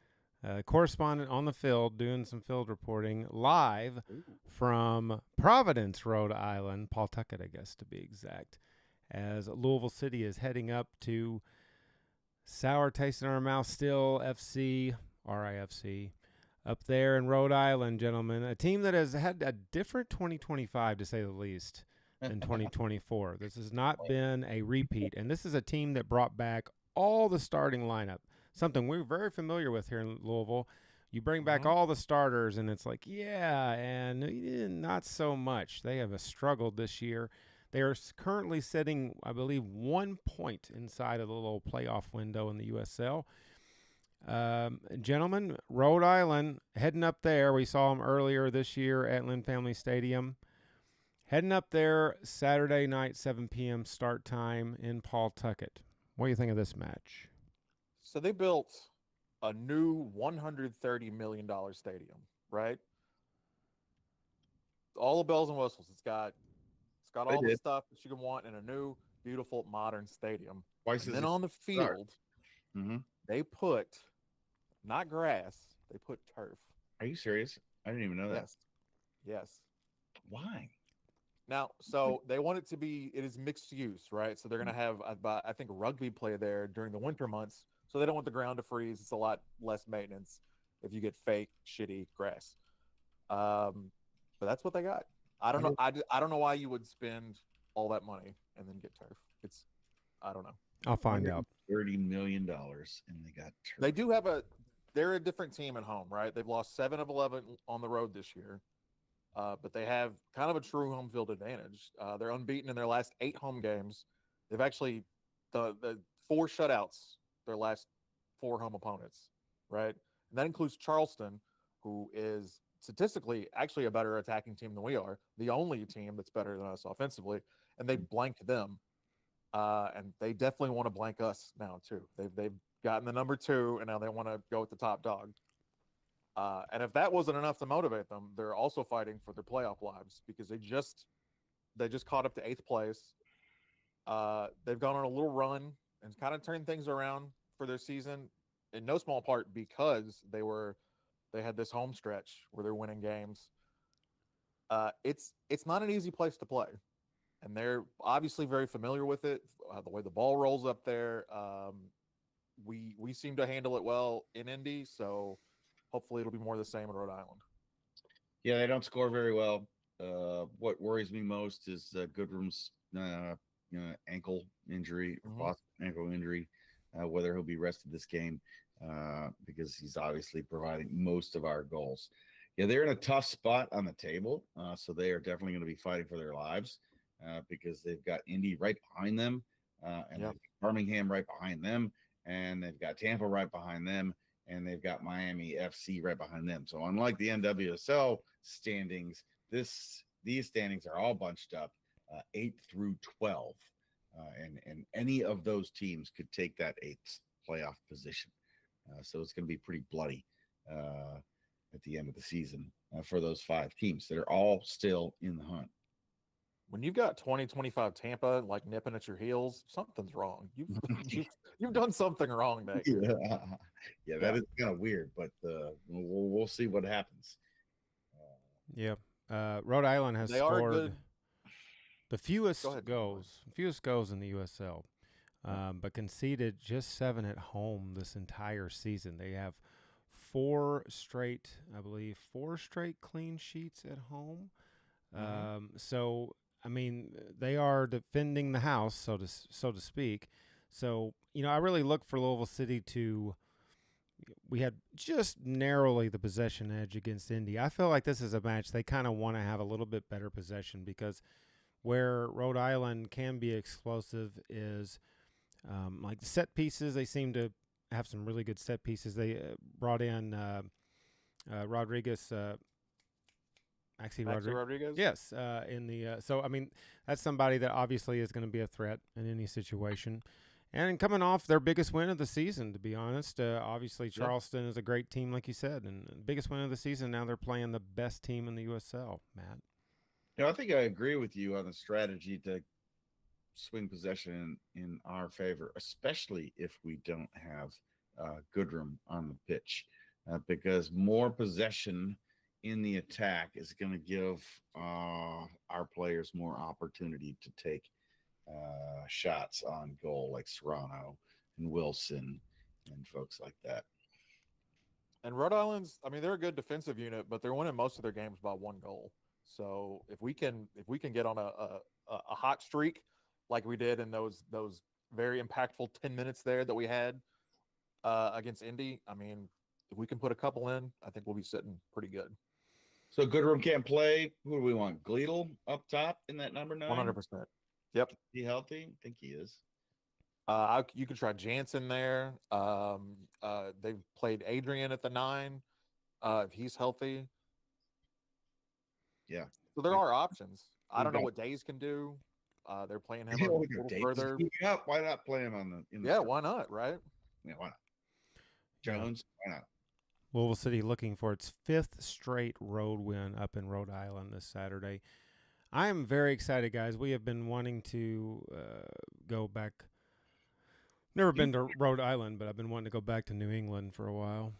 a correspondent on the field doing some field reporting live from Providence, Rhode Island, Pawtucket, I guess to be exact, as Louisville City is heading up to Sour Taste in Our Mouth Still FC, RIFC, up there in Rhode Island, gentlemen. A team that has had a different 2025, to say the least, than 2024. This has not been a repeat, and this is a team that brought back all the starting lineup, something we're very familiar with here in Louisville. You bring back all the starters, and it's like, yeah, and not so much. They have struggled this year. They are currently sitting, I believe, 1 point inside of the little playoff window in the USL. Gentlemen, Rhode Island, heading up there. We saw them earlier this year at Lynn Family Stadium. Heading up there Saturday night, 7 p.m. start time in Pawtucket. What do you think of this match? So they built a new $130 million stadium, right? All the bells and whistles. It's got all the stuff that you can want in a new, beautiful, modern stadium. And then on the field, they put not grass, they put turf. Are you serious? I didn't even know that. Yes. Why? Now, so they want it to be, it is mixed use, right? So they're going to have, I think, rugby play there during the winter months. So they don't want the ground to freeze. It's a lot less maintenance if you get fake, shitty grass. But that's what they got. I don't know. I don't know why you would spend all that money and then get turf. I don't know. I'll find out. $30 million, and they got turf. They do have they're a different team at home, right? They've lost 7 of 11 on the road this year. But they have kind of a true home field advantage. They're unbeaten in their last 8 home games. They've actually the 4 shutouts their last 4 home opponents, right? And that includes Charleston, who is statistically actually a better attacking team than we are, the only team that's better than us offensively, and they blanked them. And they definitely want to blank us now too. They've gotten the number 2, and now they want to go with the top dog. And if that wasn't enough to motivate them, they're also fighting for their playoff lives because they just caught up to 8th place. They've gone on a little run and kind of turned things around for their season, in no small part because they had this home stretch where they're winning games. It's not an easy place to play, and they're obviously very familiar with it. The way the ball rolls up there, we seem to handle it well in Indy, so hopefully it'll be more the same in Rhode Island. Yeah, they don't score very well. What worries me most is Goodrum's ankle injury, ankle injury, whether he'll be rested this game, because he's obviously providing most of our goals. Yeah, they're in a tough spot on the table, so they are definitely going to be fighting for their lives, because they've got Indy right behind them, and they've got Birmingham right behind them, and they've got Tampa right behind them, and they've got Miami FC right behind them. So unlike the NWSL standings, these standings are all bunched up, 8 through 12, and any of those teams could take that 8th playoff position. So it's going to be pretty bloody at the end of the season for those 5 teams that are all still in the hunt. When you've got 20-25 Tampa like nipping at your heels, something's wrong. You've done something wrong, Nick. Yeah, that is kind of weird, but we'll see what happens. Rhode Island has scored the fewest goals in the USL, but conceded just 7 at home this entire season. They have 4 straight clean sheets at home. So I mean, they are defending the house, so to speak. So, I really look for Louisville City to. We had just narrowly the possession edge against Indy. I feel like this is a match they kind of want to have a little bit better possession, because where Rhode Island can be explosive is like set pieces. They seem to have some really good set pieces. They brought in Rodriguez. Rodriguez? Yes. So, I mean, that's somebody that obviously is going to be a threat in any situation. And coming off their biggest win of the season, to be honest, obviously Charleston is a great team, like you said, and biggest win of the season. Now they're playing the best team in the USL, Matt. I think I agree with you on the strategy to swing possession in our favor, especially if we don't have Goodrum on the pitch, because more possession in the attack is going to give our players more opportunity to take shots on goal, like Serrano and Wilson and folks like that. And Rhode Island's, I mean, they're a good defensive unit, but they're winning most of their games by 1 goal. So if we can get on a hot streak like we did in those very impactful 10 minutes there that we had against Indy, I mean, if we can put a couple in, I think we'll be sitting pretty good. So Goodrum can't play. Who do we want? Gleedle up top in that number 9? 100%. Yep. Is he healthy? I think he is. You can try Jansen there. They've played Adrian at the 9. If he's healthy. Yeah. So there are options. I don't know what Days can do. They're playing him a little further. Why not play him on the? Why not? Right? Yeah, why not? Jones, why not? Louisville City looking for its 5th straight road win up in Rhode Island this Saturday. I am very excited, guys. We have been wanting to go back. Never been to Rhode Island, but I've been wanting to go back to New England for a while.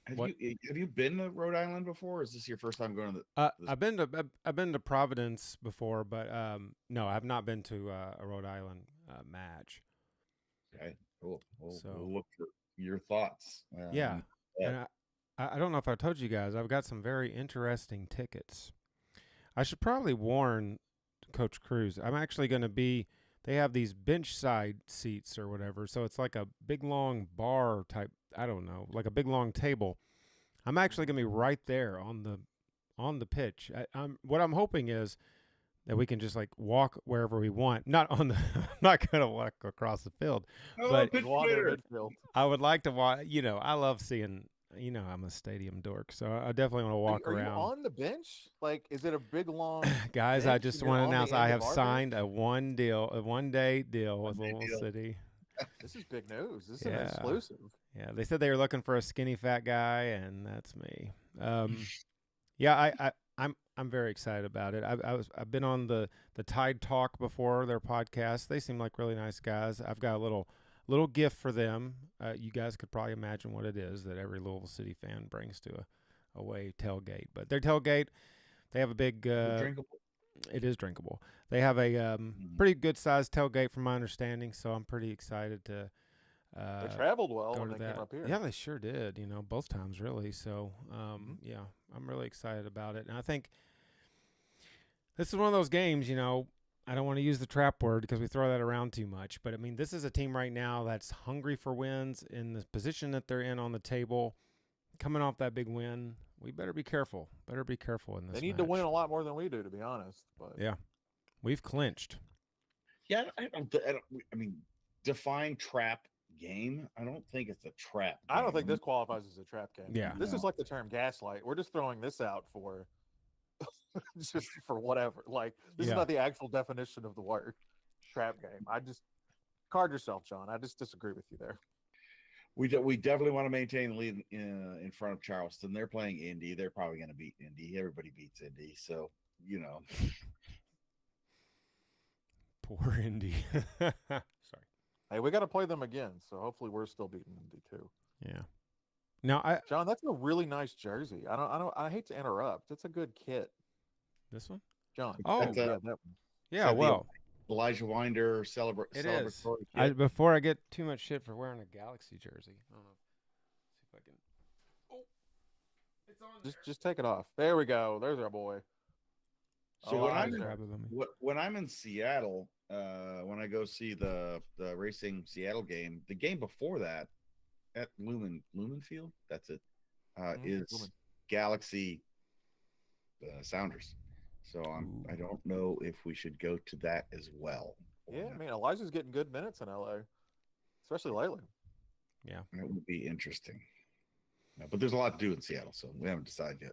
Have you been to Rhode Island before? Or is this your first time going to the? I've been to Providence before, but no, I have not been to a Rhode Island match. Okay, cool. We'll look for your thoughts. And I don't know if I told you guys, I've got some very interesting tickets. I should probably warn Coach Cruz. I'm actually going to be – they have these bench side seats or whatever, so it's like a big, long bar type – I don't know, like a big, long table. I'm actually going to be right there on the pitch. What I'm hoping is that we can just like walk wherever we want. Not on the – I'm not going to walk across the field. But midfield. I would like to watch – I love seeing I'm a stadium dork, so I definitely want to walk Are around. you on the bench? Like, is it a big long Guys, bench I just and want you're to on the announce end I of have our signed bench? a one-day deal with One-day Louisville deal. City. This is big news. This is Yeah. an exclusive. Yeah, they said they were looking for a skinny fat guy, and that's me. Yeah, I'm very excited about it. I've been on the Tide Talk before, their podcast. They seem like really nice guys. I've got a little gift for them. You guys could probably imagine what it is that every Louisville City fan brings to a away tailgate. But their tailgate, they have a big. Drinkable. It is drinkable. They have a pretty good sized tailgate, from my understanding. So I'm pretty excited to. They traveled well go when to they that. came up here. Yeah, they sure did. Both times really. So, yeah, I'm really excited about it. And I think this is one of those games. I don't want to use the trap word because we throw that around too much. But I mean, this is a team right now that's hungry for wins in the position that they're in on the table, coming off that big win. We better be careful. Better be careful in this. They need to win a lot more than we do, to be honest. But yeah, we've clinched. Yeah, I mean, define trap game. I don't think it's a trap game. I don't think this qualifies as a trap game. Yeah. This is like the term gaslight. We're just throwing this out for just for whatever. Like, this is not the actual definition of the word trap game. I just card yourself, John. I just disagree with you there. We definitely want to maintain the lead in front of Charleston. They're playing Indy. They're probably going to beat Indy. Everybody beats Indy, so Poor Indy. Sorry. Hey, we got to play them again, so hopefully we're still beating Indy too. Yeah. Now, John, that's a really nice jersey. I hate to interrupt. It's a good kit. This one? John. Oh, yeah, that one. Yeah, well. Elijah Winder celebratory. Before I get too much shit for wearing a Galaxy jersey, I don't know. See if I can. Oh, it's on. Just take it off. There we go. There's our boy. So when I'm in Seattle, when I go see the Racing Seattle game, the game before that at Lumen Field, that's it, is Lumen. Galaxy Sounders. So I don't know if we should go to that as well. Yeah, I mean, Elijah's getting good minutes in LA, especially lately. Yeah, it would be interesting. But there's a lot to do in Seattle, so we haven't decided yet.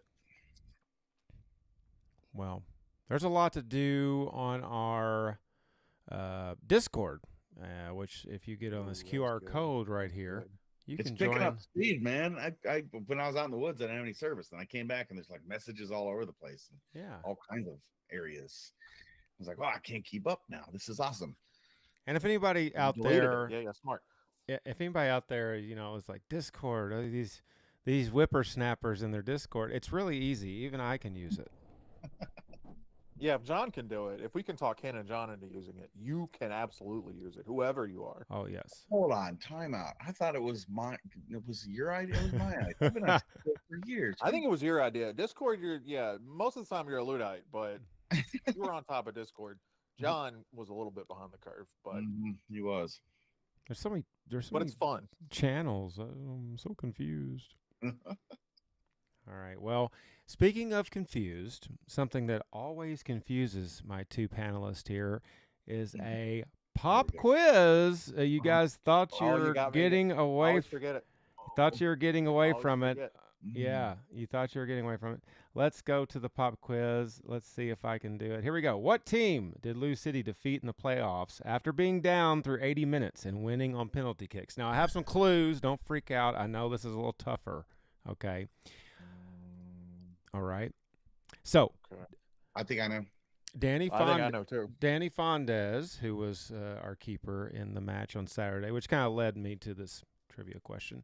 Well, there's a lot to do on our Discord, which if you get on this QR code right here, you can join. It's picking up speed, man. I when I was out in the woods, I didn't have any service, and I came back and there's like messages all over the place, and all kinds of areas. I was like, "Wow, I can't keep up now. This is awesome." And if anybody out there, smart. If anybody out there, is like Discord, these whippersnappers in their Discord, it's really easy. Even I can use it. Yeah, if John can do it, if we can talk Ken and John into using it, you can absolutely use it, whoever you are. Oh, yes. Hold on, time out. I thought it was your idea. It was my idea. I've been on Discord for years. I think it was your idea. Discord, most of the time you're a Luddite, but you were on top of Discord. John was a little bit behind the curve, but he was. There's so many it's fun. Channels. I'm so confused. All right. Well, speaking of confused, something that always confuses my two panelists here is a pop quiz. You guys thought you were getting away. Forget it. Thought you were getting away from it. Yeah, you thought you were getting away from it. Let's go to the pop quiz. Let's see if I can do it. Here we go. What team did LouCity defeat in the playoffs after being down through 80 minutes and winning on penalty kicks? Now, I have some clues. Don't freak out. I know this is a little tougher. Okay. All right. So, I think I know. I know too. Danny Fondes, who was our keeper in the match on Saturday, which kind of led me to this trivia question,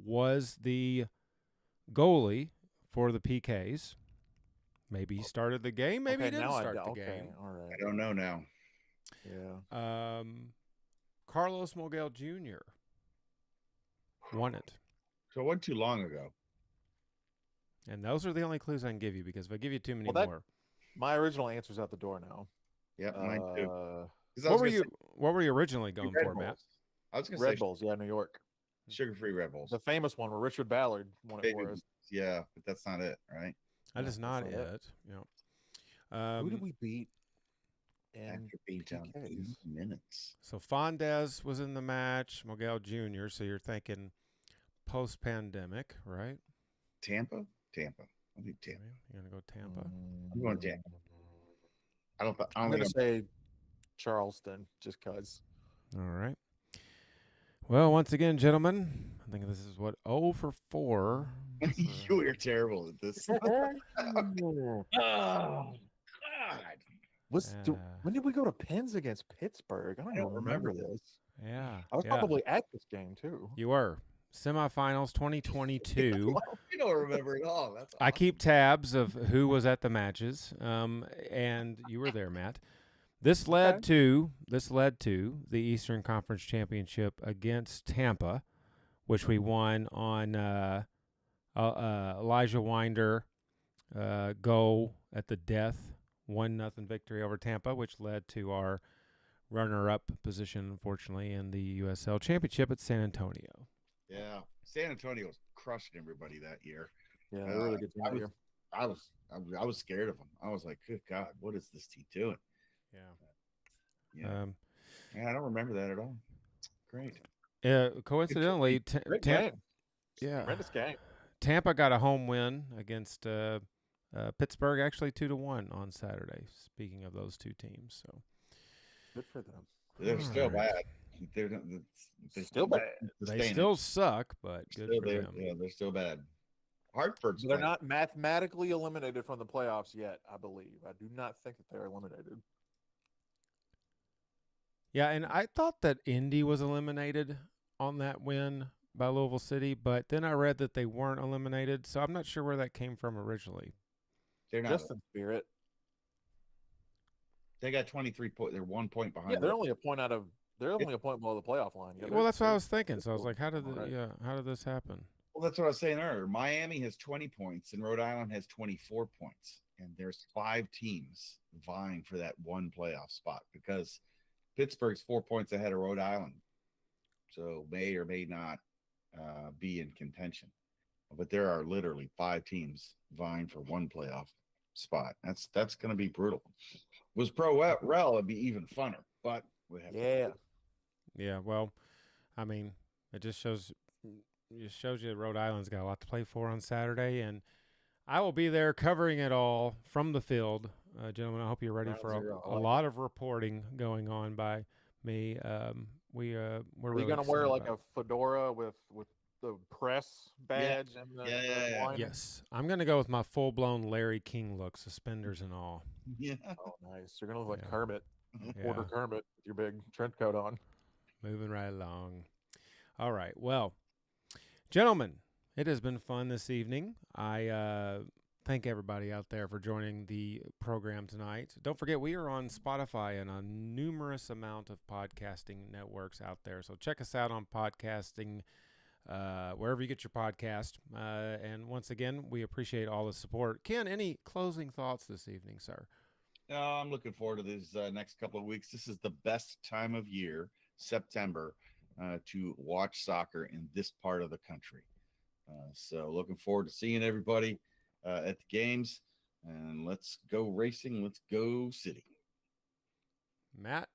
was the goalie for the PKs. Maybe he started the game. Maybe he didn't start the game. All right. I don't know now. Yeah. Carlos Mogel Jr. won it. So it wasn't too long ago. And those are the only clues I can give you, because if I give you too many more. My original answer's out the door now. Yeah, mine too. What were you originally going for, Matt? I was going to say Red Bulls, New York. Sugar-free Red Bulls. The famous one where Richard Ballard won it for us. Yeah, but that's not it, right? That is not it. Yeah. Who did we beat? After being down 8 minutes. So Fondes was in the match, Mogel Jr., so you're thinking post-pandemic, right? Tampa. I think Tampa. You're gonna go Tampa. I'm going Tampa. I'm gonna say Charleston, just cause. All right. Well, once again, gentlemen, I think this is what 0 for 4. You are terrible at this. Oh God! When did we go to Pens against Pittsburgh? I don't even remember this. Yeah, I was probably at this game too. You were. Semifinals 2022. You don't remember at all. That's awesome. I keep tabs of who was at the matches, and you were there, Matt. This led to the Eastern Conference Championship against Tampa, which we won on Elijah Winder goal at the death, 1-0 victory over Tampa, which led to our runner-up position, unfortunately, in the USL Championship at San Antonio. Yeah, San Antonio was crushing everybody that year. Yeah, they're really good team that year. I was scared of them. I was like, good God, what is this team doing? Yeah. I don't remember that at all. Great. Coincidentally, tremendous game. Tampa got a home win against Pittsburgh, actually 2-1 on Saturday. Speaking of those two teams, so good for them. They're still bad. They're still bad. They still suck, but good for them. Yeah, they're still bad. Hartford's they're not mathematically eliminated from the playoffs yet, I believe. I do not think that they're eliminated. Yeah, and I thought that Indy was eliminated on that win by Louisville City, but then I read that they weren't eliminated, so I'm not sure where that came from originally. They're not. Just in spirit. They got 23 points. They're 1 point behind. Yeah, they're only a point below the playoff line. Yeah, well, that's what I was thinking. So I was like, how did this happen? Well, that's what I was saying earlier. Miami has 20 points and Rhode Island has 24 points. And there's 5 teams vying for that one playoff spot because Pittsburgh's 4 points ahead of Rhode Island. So may or may not be in contention. But there are literally 5 teams vying for one playoff spot. That's going to be brutal. Was Pro Rel, it'd be even funner. But we have Yeah, well, I mean, it just shows you Rhode Island's got a lot to play for on Saturday, and I will be there covering it all from the field. Gentlemen, I hope you're ready for a lot of reporting going on by me. We're really going to wear like a fedora with the press badge and the line? Yes. I'm going to go with my full-blown Larry King look, suspenders and all. Yeah. Oh, nice. You're going to look like Kermit. Porter Kermit with your big trench coat on. Moving right along. All right. Well, gentlemen, it has been fun this evening. I thank everybody out there for joining the program tonight. Don't forget, we are on Spotify and a numerous amount of podcasting networks out there. So check us out on podcasting, wherever you get your podcast. And once again, we appreciate all the support. Ken, any closing thoughts this evening, sir? I'm looking forward to these next couple of weeks. This is the best time of year, September, to watch soccer in this part of the country. So looking forward to seeing everybody at the games. And let's go racing. Let's go city. Matt?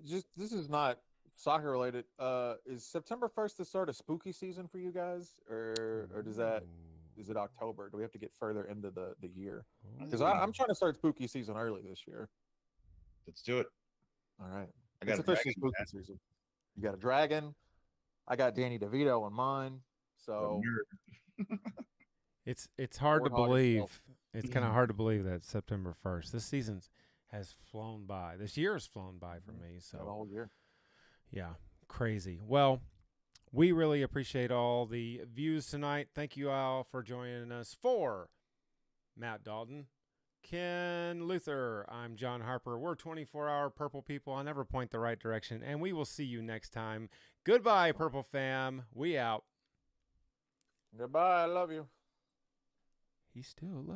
This is not soccer related. Is September 1st the start of spooky season for you guys? Or is it October? Do we have to get further into the year? Because I'm trying to start spooky season early this year. Let's do it. All right. It's officially spooky season. You got a dragon. I got Danny DeVito on mine. So it's hard to believe. It's kind of hard to believe that it's September 1st. This season has flown by. This year has flown by for me. So the whole year. Yeah, crazy. Well, we really appreciate all the views tonight. Thank you all for joining us. For Matt Dalton, Ken Luther, I'm John Harper. We're 24-hour Purple people. I never point the right direction, and we will see you next time. Goodbye, Purple fam. We out. Goodbye. I love you. He still loves